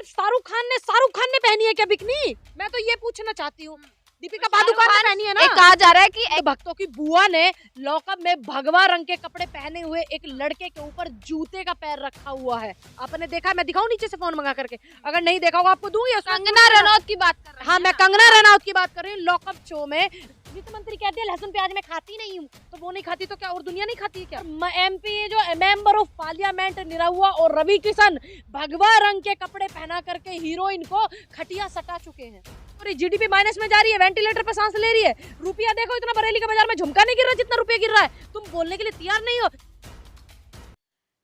सिर्फ शाहरुख खान ने पहनी है क्या बिकनी? मैं तो ये पूछना चाहती हूँ, दीपिका पादुकोण ने पहनी है ना? कहा जा रहा है कि एक भक्तों की बुआ ने लॉकअप में भगवा रंग के कपड़े पहने हुए एक लड़के के ऊपर जूते का पैर रखा हुआ है। आपने देखा? मैं दिखाऊं नीचे से फोन मंगा करके? अगर नहीं देखा होगा आपको दूंगी। कंगना रनौत की बात कर रहे हैं। हाँ, मैं कंगना रनौत की बात कर रही हूँ। लॉकअप शो में वित्त मंत्री कहती है लहसुन प्याज मैं खाती नहीं हूँ, तो वो नहीं खाती तो क्या और दुनिया नहीं खाती है क्या? MP जो मेंबर ऑफ पार्लियामेंट निरहुआ और रवि किशन भगवा रंग के कपड़े पहना करके हीरोइन को खटिया सटा चुके हैं। और GDP माइनस में जा रही है, वेंटिलेटर पे सांस ले रही है। रुपया देखो, इतना बरेली के बाजार में झुमका नहीं गिर रहा जितना रुपया गिर रहा है। तुम बोलने के लिए तैयार नहीं हो।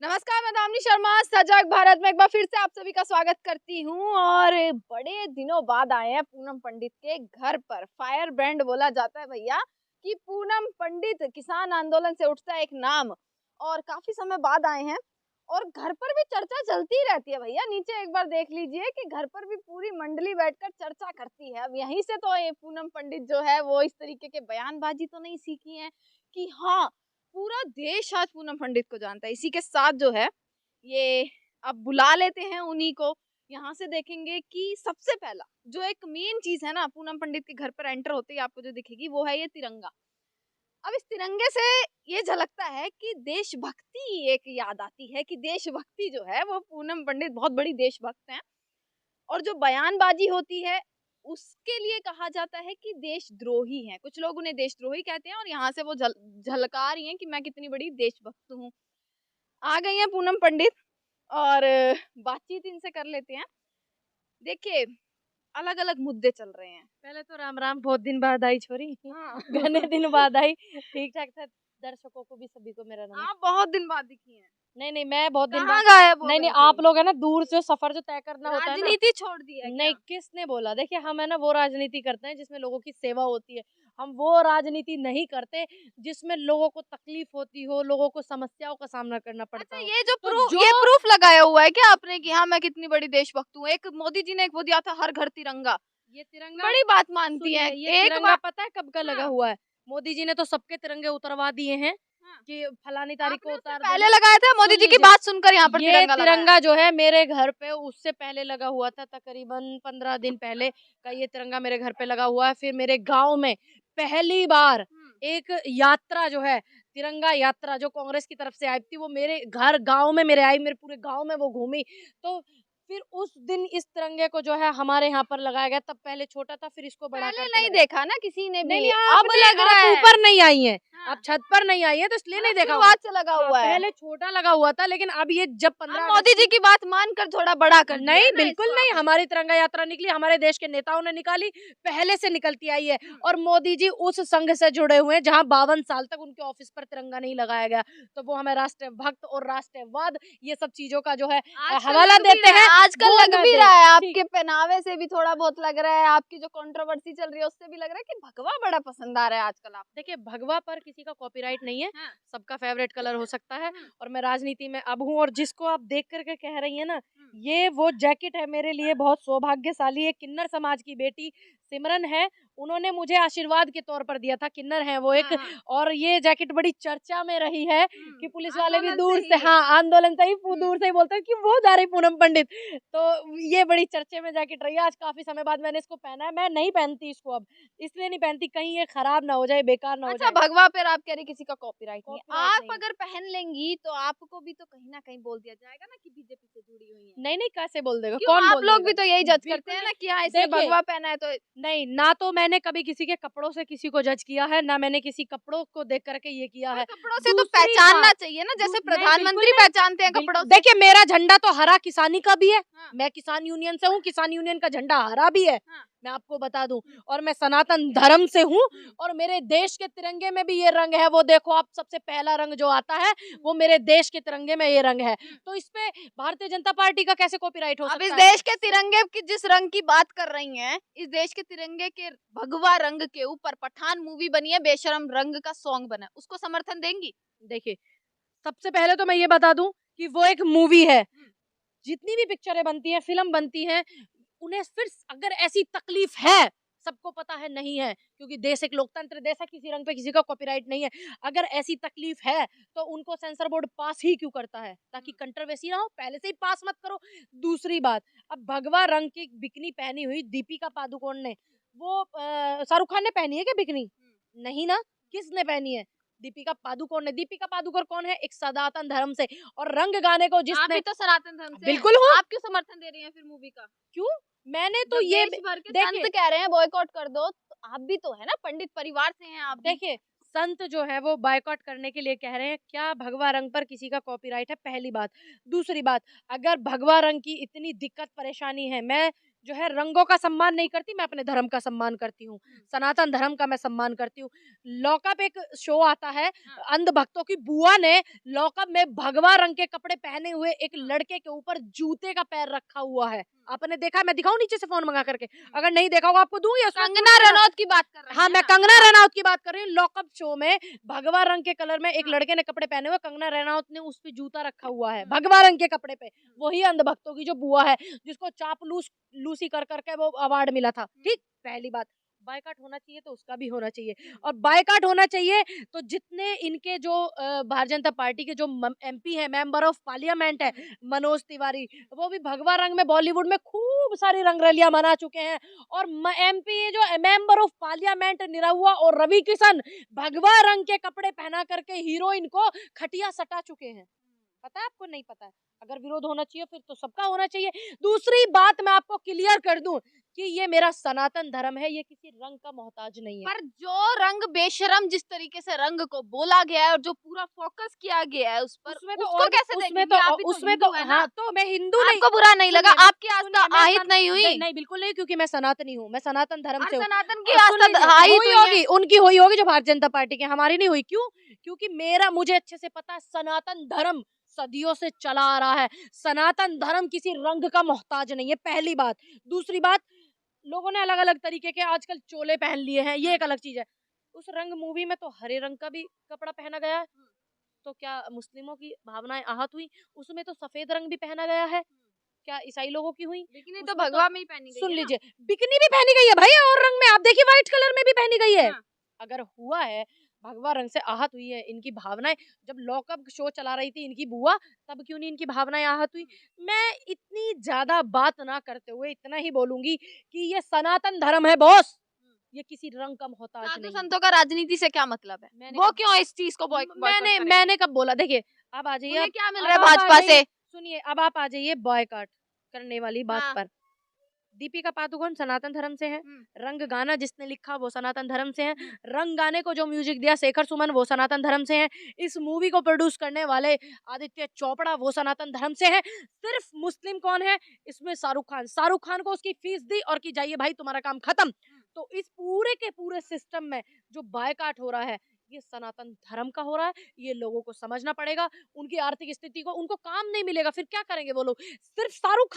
नमस्कार, मैं दामिनी शर्मा सजग भारत में एक बार फिर से आप सभी का स्वागत करती हूँ। और बड़े दिनों बाद आए हैं पूनम पंडित के घर पर। फायर ब्रांड बोला जाता है भैया कि पूनम पंडित किसान आंदोलन से उठता है एक नाम, और काफी समय बाद आए हैं और घर पर भी चर्चा चलती रहती है भैया। नीचे एक बार देख लीजिए कि घर पर भी पूरी मंडली बैठकर चर्चा करती है। अब यहीं से तो ये पूनम पंडित जो है वो इस तरीके के बयानबाजी तो नहीं सीखी है कि हाँ पूरा देश आज पूनम पंडित को जानता है। इसी के साथ जो है ये अब बुला लेते हैं उन्हीं को। यहाँ से देखेंगे कि सबसे पहला जो एक मेन चीज है ना पूनम पंडित के घर पर एंटर होते ही आपको जो दिखेगी वो है ये तिरंगा। अब इस तिरंगे से ये झलकता है कि देशभक्ति एक याद आती है कि देशभक्ति जो है वो पूनम पंडित बहुत बड़ी देशभक्त हैं। और जो बयानबाजी होती है उसके लिए कहा जाता है कि देशद्रोही हैं। कुछ लोग उन्हें देशद्रोही कहते हैं और यहाँ से वो झलका रही हैं कि मैं कितनी बड़ी देशभक्त हूँ। आ गई हैं पूनम पंडित और बातचीत इनसे कर लेते हैं। देखिए अलग अलग मुद्दे चल रहे हैं। पहले तो राम राम, बहुत दिन बाद आई छोरी। हाँ। घने दिन बाद आई। ठीक ठाक था। दर्शकों को भी सभी को मेरा नमस्कार। आप बहुत दिन बाद दिखी हैं। नहीं, मैं बहुत दिन कहाँ बाद गायब हो नहीं, गई आप थी? लोग है ना दूर से सफर जो तय करना होता है ना, राजनीति छोड़ दी है नहीं, क्या? किसने बोला? देखिए हम है ना वो राजनीति करते हैं जिसमें लोगों की सेवा होती है। हम वो राजनीति नहीं करते जिसमें लोगों को तकलीफ होती हो, लोगों को समस्याओं का सामना करना पड़ता अच्छा, हो। ये जो तो प्रूफ जो ये प्रूफ लगाया हुआ है क्या आपने कि हाँ मैं कितनी बड़ी देशभक्त हूँ? एक मोदी जी ने एक वो दिया था हर घर तिरंगा, ये तिरंगा बड़ी बात मानती सुनिए, है। ये एक तिरंगा बात पता है कब का लगा हाँ। हुआ है? मोदी जी ने तो सबके तिरंगे उतरवा दिए हैं हाँ। कि फलानी तारीख को आपने उससे उतार पहले देना। लगाया था मोदी सुन जी की लीजिए, बात सुनकर यहाँ पर ये तिरंगा लगाया। तिरंगा जो है मेरे घर पे उससे पहले लगा हुआ था। तकरीबन 15 दिन पहले का ये तिरंगा मेरे घर पे लगा हुआ है। फिर मेरे गांव में पहली बार एक यात्रा जो है, तिरंगा यात्रा जो कांग्रेस की तरफ से आई थी, वो मेरे घर गांव में मेरे आई, मेरे पूरे गांव में वो घूमी। तो फिर उस दिन इस तिरंगे को जो है हमारे यहाँ पर लगाया गया। तब पहले छोटा था, फिर इसको बड़ा पहले करके नहीं लगाया। देखा ना किसी ने भी। नहीं, अब लग रहा है ऊपर नहीं आई है, हाँ। आप छत पर नहीं आई है, तो इसलिए नहीं देखा होगा। शुरुआत से लगा हुआ है। पहले छोटा लगा हुआ था, लेकिन अब ये जब 15 मोदी जी की बात मानकर थोड़ा बड़ा कर दिया नहीं, है ना बिल्कुल इसको नहीं। आपने। हमारी तिरंगा यात्रा निकली, हमारे देश के नेताओं ने निकाली, पहले से निकलती आई है। और मोदी जी उस संघ से जुड़े हुए हैं जहां 52 साल तक उनके ऑफिस पर तिरंगा नहीं लगाया गया। तो वो हमें राष्ट्र भक्त और राष्ट्रवाद ये सब चीजों का जो है हवाला देते हैं। आजकल वो लग ना भी दें। रहा है, ठीक। आपके पहनावे से भी थोड़ा बहुत लग रहा है, आपकी जो कंट्रोवर्सी चल रही है उससे भी लग रहा है कि भगवा बड़ा पसंद आ रहा है आजकल आप। देखिए भगवा पर किसी का कॉपीराइट नहीं है, हाँ। सबका फेवरेट कलर हो सकता है। और मैं राजनीति में अब हूँ, और जिसको आप देख करके कह रही है ना, ये वो जैकेट है मेरे लिए बहुत सौभाग्यशाली है। किन्नर समाज की बेटी सिमरन है, उन्होंने मुझे आशीर्वाद के तौर पर दिया था। किन्नर है वो एक। और ये जैकेट बड़ी चर्चा में रही है कि पुलिस वाले भी दूर से, हाँ आंदोलन से ही दूर से ही बोलते हैं कि वो जा रही पूनम पंडित। तो ये बड़ी चर्चे में जैकेट रही है। आज काफी समय बाद मैंने इसको पहना है। मैं नहीं पहनती इसको अब, इसलिए नहीं पहनती कहीं ये खराब ना हो जाए, बेकार ना हो अच्छा, जाए। भगवा पर आप कह रही किसी का कॉपीराइट नहीं है। कॉपीराइट आप नहीं। अगर पहन लेंगी तो आपको भी तो कहीं ना कहीं बोल दिया जाएगा ना कि बीजेपी से जुड़ी हुई है। नहीं, कैसे बोल देगा? क्यों? कौन आप बोल लोग देगा? भी तो यही जज बिल्कुल करते हैं ना नहीं। कि हाँ इसने देखिए, भगवा पहना है तो नहीं, ना तो मैंने कभी किसी के कपड़ों से किसी को जज किया है, ना मैंने किसी कपड़ों को देख करके ये किया है। कपड़ों से तो दूसरी पहचानना बात, चाहिए ना, जैसे नहीं, प्रधानमंत्री बिल्कुल पहचानते हैं कपड़ों से। देखिए मेरा झंडा तो हरा किसानी का भी है। हाँ। मैं किसान यूनियन से हूँ, किसान यूनियन का झंडा हरा भी है। हाँ। मैं आपको बता दूं। और मैं सनातन धर्म से हूँ, और मेरे देश के तिरंगे में भी ये रंग है। वो देखो आप, सबसे पहला रंग जो आता है वो मेरे देश के तिरंगे में ये रंग है। तो इस पे भारतीय जनता पार्टी का कैसे कॉपीराइट हो अब सकता इस है? देश के तिरंगे की जिस रंग की बात कर रही हैं, इस देश के तिरंगे के भगवा रंग के ऊपर पठान मूवी बनी है, बेशरम रंग का सॉन्ग बना है, उसको समर्थन देंगी? देखिए सबसे पहले तो मैं ये बता दूं कि वो एक मूवी है। जितनी भी पिक्चरें बनती हैं, फिल्म बनती हैं, उन्हें फिर अगर ऐसी तकलीफ है सबको पता है नहीं है, क्योंकि देश एक लोकतंत्र देश है, किसी रंग पे किसी का कॉपीराइट नहीं है। अगर ऐसी तकलीफ है तो उनको सेंसर बोर्ड पास ही क्यों करता है, ताकि कंट्रोवर्सी ना हो, पहले से ही पास मत करो। दूसरी बात, अब भगवा रंग की बिकनी पहनी हुई दीपिका पादुकोण ने, वो शाहरुख खान ने पहनी है क्या बिकनी? नहीं ना, किसने पहनी है? दीपिका पादुकोण ने। दीपिका पादुकोण कौन है? एक सनातन धर्म से, और रंग गाने को आप जिसने, भी तो सनातन धर्म से बिल्कुल हूँ। आप क्यों समर्थन दे रही हैं फिर मूवी का? क्यों? मैंने तो जब ये देश भर के देखिए, संत कह रहे हैं बॉयकॉट कर दो, तो आप भी तो है ना, पंडित परिवार से हैं आप भी। देखिए संत जो है वो बायकॉट करने के लिए कह रहे हैं, क्या भगवा रंग पर किसी का कॉपीराइट है? पहली बात। दूसरी बात, अगर भगवा रंग की इतनी दिक्कत परेशानी है, मैं जो है रंगों का सम्मान नहीं करती, मैं अपने धर्म का सम्मान करती हूँ, सनातन धर्म का मैं सम्मान करती हूँ। लॉकअप एक शो आता है, अंधभक्तों की बुआ ने लॉकअप में भगवा रंग के कपड़े पहने हुए एक लड़के के ऊपर जूते का पैर रखा हुआ है। आपने देखा? मैं दिखाऊं नीचे से फोन मंगा करके? अगर नहीं देखा होगा आपको दूंगी। कंगना रनौत की बात कर रहे हैं? हाँ, मैं कंगना रनौत की बात कर रही हूँ। लॉकअप शो में भगवा रंग के कलर में एक लड़के ने कपड़े पहने हुए, कंगना रनौत ने उस पे जूता रखा हुआ है भगवा रंग के कपड़े पे। वही अंधभक्तों की जो बुआ है, जिसको चापलूस लूसी कर करके वो अवार्ड मिला था। ठीक, पहली बात, बायकॉट होना चाहिए तो उसका भी होना चाहिए, और बायकॉट होना चाहिए तो जितने इनके जो भारतीय जनता पार्टी के जो एमपी है, मेंबर ऑफ पार्लियामेंट है, मनोज तिवारी, वो भी भगवा रंग में बॉलीवुड में खूब सारी रंगरलियां मना चुके हैं। और एमपी जो मेंबर ऑफ पार्लियामेंट निरहुआ और रवि किशन भगवा रंग के कपड़े पहना करके हीरोइन को खटिया सटा चुके हैं। पता है आपको? नहीं पता है? अगर विरोध होना चाहिए फिर तो सबका होना चाहिए। दूसरी बात मैं आपको क्लियर कर दूं कि ये मेरा सनातन धर्म है, ये किसी रंग का मोहताज नहीं है। पर जो रंग बेशरम जिस तरीके से रंग को बोला गया है और जो पूरा फोकस किया गया है उस पर, उसमें तो उसको और कैसे उसमें देखेंगे? तो आप भी तो उसमें हिंदू तो है ना? हाँ, तो मैं हिंदू नहीं। आपको बुरा नहीं लगा? सुनिए, आपकी आस्था सुनिए, मैं आहित नहीं हुई? नहीं बिल्कुल नहीं, क्योंकि मैं सनातनी हूँ, मैं सनातन धर्म और से हूँ। सनातन की और सुन आस्था लीजिए, आहित हुई हुई है। होगी, उनकी हुई होगी जो भारतीय जनता पार्टी की, हमारी नहीं हुई। क्यों? क्योंकि मेरा, मुझे अच्छे से पता है, सनातन धर्म सदियों से चला आ रहा है। सनातन धर्म किसी रंग का मोहताज नहीं है, पहली बात। दूसरी बात, लोगों ने अलग अलग तरीके के आजकल चोले पहन लिए हैं, ये एक अलग चीज है। उस रंग मूवी में तो हरे रंग का भी कपड़ा पहना गया है, तो क्या मुस्लिमों की भावनाएं आहत हुई? उसमें तो सफेद रंग भी पहना गया है, क्या ईसाई लोगों की हुई? बिकनी तो उसमें भगवा में ही पहनी गई सुन है ना? लीजिए, बिकनी भी पहनी गई है भाई, और रंग में आप देखिए, व्हाइट कलर में भी पहनी गई है। हाँ। अगर हुआ है, भगवा रंग से आहत हुई है इनकी भावनाएं, जब लॉकअप शो चला रही थी इनकी बुआ, तब क्यों नहीं इनकी भावनाएं आहत हुई? मैं इतनी ज्यादा बात ना करते हुए इतना ही बोलूंगी कि ये सनातन धर्म है बॉस, ये किसी रंग का मोहताज साधु नहीं। संतों का राजनीति से क्या मतलब है? मैंने वो कब- क्यों इस चीज को बॉयकॉट करेंगे? मैंने कब बोला? देखिए, अब आ जाइए, उन्हें क्या मिल अब रहा है आप आ भाजपा जाइए, से? सुनिए, अब आप आ जाइए बॉयकॉट करने वाली बात हाँ। पर। दीपिका पादुकोण सनातन धर्म से है, रंग गाना जिसने लिखा वो सनातन धर्म से है, रंग गाने को जो म्यूजिक दिया शेखर सुमन वो सनातन धर्म से है, इस मूवी को प्रोड्यूस करने वाले आदित्य चोपड़ा वो सनातन धर्म से है। सिर्फ मुस्लिम कौन है इसमें? शाहरुख खान। शाहरुख खान को उसकी फीस दी और कि जाइए भाई तुम्हारा काम खत्म। तो इस पूरे के पूरे सिस्टम में जो बायकॉट हो रहा है, ये सनातन धर्म का हो रहा है, ये लोगों को समझना पड़ेगा। उनकी आर्थिक स्थिति को, उनको काम नहीं मिलेगा, फिर क्या करेंगे वो लोग? सिर्फ शाहरुख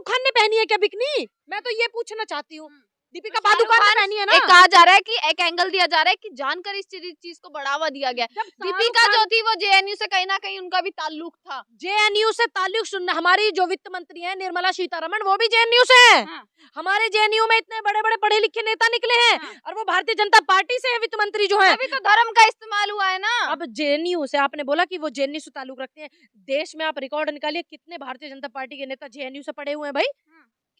खान ने पहनी है क्या बिकनी? मैं तो ये पूछना चाहती हूँ। दीपिका पादुकोण ने पहनी है ना? एक कहा जा रहा है कि एक एंगल दिया जा रहा है कि जानकर इस चीज को बढ़ावा दिया गया। जब दीपिका जो थी वो जेएनयू से कहीं ना कहीं उनका भी ताल्लुक था। जेएनयू से ताल्लुक सुनना, हमारी जो वित्त मंत्री है निर्मला सीतारमण, वो भी जेएनयू से है। हाँ। हमारे जेएनयू में इतने बड़े बड़े पढ़े लिखे नेता निकले हैं। हाँ। और वो भारतीय जनता पार्टी से है वित्त मंत्री जो है। अभी तो धर्म का इस्तेमाल हुआ है ना। अब जेएनयू से, आपने बोला कि वो जेएनयू से ताल्लुक रखते हैं, देश में आप रिकॉर्ड निकालिए कितने भारतीय जनता पार्टी के नेता जेएनयू से पढ़े हुए हैं भाई?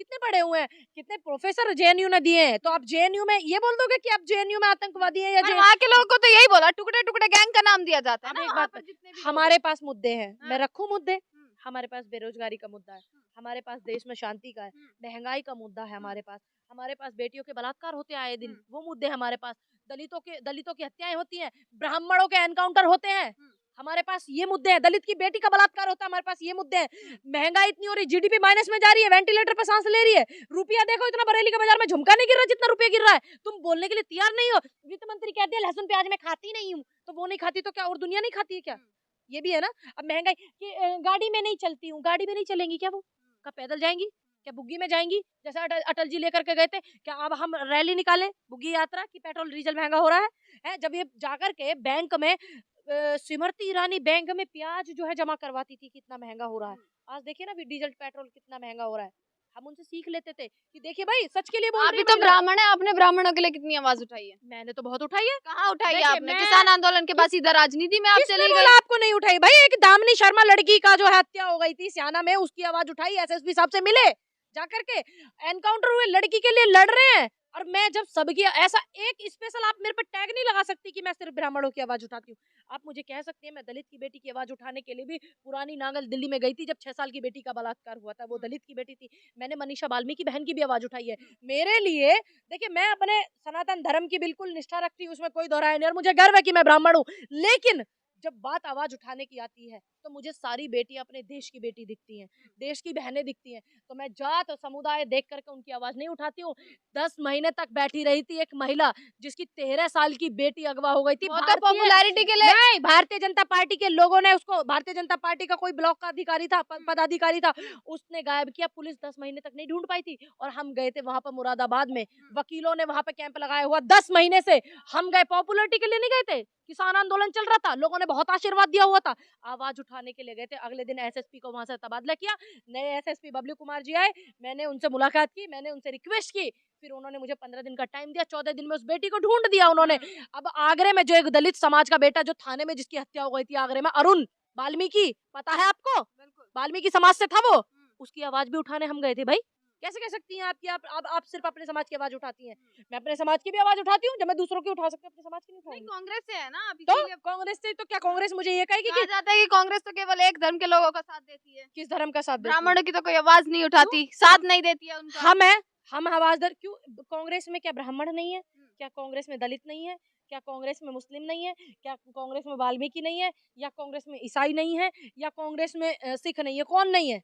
कितने पढ़े हुए हैं? कितने प्रोफेसर जेएनयू ने दिए हैं? तो आप जेएनयू में ये बोल दोगे कि आप जेएनयू में आतंकवादी हैं? या वहाँ के लोगों को तो यही बोला, टुकड़े टुकड़े गैंग का नाम दिया जाता है अब ना। एक वहाँ बात, पर जितने भी हमारे पास मुद्दे हैं, मैं हाँ। रखूं मुद्दे? हमारे पास बेरोजगारी का मुद्दा है, हमारे पास देश में शांति का है, महंगाई का मुद्दा है, हमारे पास बेटियों के बलात्कार होते हैं आए दिन, वो मुद्दे हमारे पास, दलितों की हत्याएं होती हैं, ब्राह्मणों के एनकाउंटर होते हैं, हमारे पास ये मुद्दे हैं। दलित की बेटी का बलात्कार होता है, हमारे पास ये मुद्दे हैं। महंगाई इतनी हो रही, जीडीपी माइनस में जा रही है, वेंटिलेटर पर सांस ले रही है, रुपया देखो इतना बरेली के बाजार में झुमका नहीं गिर रहा जितना रुपया गिर रहा है। तुम बोलने के लिए तैयार नहीं हो। वित्त मंत्री कहती है लहसुन प्याज मैं खाती नहीं हूँ, तो वो नहीं खाती तो क्या और दुनिया नहीं खाती है क्या? ये भी है ना। अब महंगाई कि गाड़ी में नहीं चलती हूँ, गाड़ी में नहीं चलेंगी क्या? वो क्या पैदल जाएंगी? क्या बुग्गी में जाएंगी? जैसे अटल जी लेकर के गए थे, क्या अब हम रैली निकाले बुग्गी यात्रा की? पेट्रोल डीजल महंगा हो रहा है। जब ये जाकर के बैंक में स्मृति ईरानी बैंक में प्याज जो है जमा करवाती थी, कितना महंगा हो रहा है। आज देखिए ना डीजल पेट्रोल कितना महंगा हो रहा है। हम उनसे सीख लेते थे कि देखिए भाई सच के लिए बोल आप रही भी है तो महिला। ब्राह्मण है, आपने ब्राह्मणों के लिए कितनी आवाज उठाई है? मैंने तो बहुत उठाई है। कहाँ उठाई है देखिए, आपने? मैं किसान आंदोलन के बाद सीधा राजनीति में आप किसने चली बोला गई। आपको नहीं उठाई भाई? एक दामिनी शर्मा लड़की का जो है हत्या हो गई थी सियाना में, उसकी आवाज उठाई, एसएसपी साहब से मिले जाकर के, एनकाउंटर हुए, लड़की के लिए लड़ रहे हैं। और मैं जब सबकी ऐसा एक स्पेशल, आप मेरे पे टैग नहीं लगा सकती कि मैं सिर्फ ब्राह्मणों की आवाज उठाती हूँ। आप मुझे कह सकती हैं मैं दलित की बेटी की आवाज उठाने के लिए भी पुरानी नांगल दिल्ली में गई थी, जब 6 साल की बेटी का बलात्कार हुआ था, वो दलित की बेटी थी। मैंने मनीषा बाल्मीकि बहन की भी आवाज उठाई है। मेरे लिए देखिए, मैं अपने सनातन धर्म की बिल्कुल निष्ठा रखती हूँ, उसमें कोई दोहराया नहीं, और मुझे गर्व है कि मैं ब्राह्मण हूँ। लेकिन जब बात आवाज उठाने की आती है तो मुझे सारी बेटियां अपने देश की बेटी दिखती हैं, देश की बहनें दिखती हैं। तो मैं जात और समुदाय देख करके उनकी आवाज नहीं उठाती हूँ। 10 महीने तक बैठी रही थी एक महिला, जिसकी 13 साल की बेटी अगवा हो गई थी। वो तो पॉपुलैरिटी के लिए नहीं, भारतीय जनता पार्टी के लोगों ने उसको, भारतीय जनता पार्टी का कोई ब्लॉक का अधिकारी था, पदाधिकारी था, उसने गायब किया। पुलिस 10 महीने तक नहीं ढूंढ पाई थी, और हम गए थे वहां पर मुरादाबाद में, वकीलों ने वहां पे कैंप लगाया हुआ 10 महीने से। हम गए पॉपुलरिटी के लिए नहीं गए थे, किसान आंदोलन चल रहा था, लोगों ने बहुत आशीर्वाद दिया हुआ था, आवाज उठाने के लिए गए थे। अगले दिन एसएसपी को वहां से तबादला किया, नए एसएसपी बबलू कुमार जी आए, मैंने उनसे मुलाकात की, मैंने उनसे रिक्वेस्ट की, फिर उन्होंने मुझे 15 दिन का टाइम दिया, 14 दिन में उस बेटी को ढूंढ दिया उन्होंने। अब आगरे में जो एक दलित समाज का बेटा, जो थाने में जिसकी हत्या हो गई थी आगरे में, अरुण वाल्मीकि, पता है आपको? वाल्मीकि समाज से था वो, उसकी आवाज भी उठाने हम गए थे भाई। कैसे कह सकती हैं आपकी, आप सिर्फ अपने समाज की आवाज उठाती हैं? मैं अपने समाज की भी आवाज उठाती हूँ, जब मैं दूसरों की उठा सकती हूँ, अपने समाज की नहीं नहीं, उठाऊंगी। कांग्रेस से है ना अभी, तो इसीलिए कांग्रेस से, तो क्या कांग्रेस मुझे ये कहेगी कहा कि जाता है कि कांग्रेस तो केवल एक धर्म के लोगों का साथ देती है, किस धर्म का साथ देती है? ब्राह्मणों की तो कोई आवाज नहीं उठाती, साथ नहीं देती है उनका। हम आवाजदार क्यों? कांग्रेस में क्या ब्राह्मण नहीं है? क्या कांग्रेस में दलित नहीं है? क्या कांग्रेस में मुस्लिम नहीं है? क्या कांग्रेस में वाल्मीकि नहीं है? या कांग्रेस में ईसाई नहीं है? या कांग्रेस में सिख नहीं है? कौन नहीं है?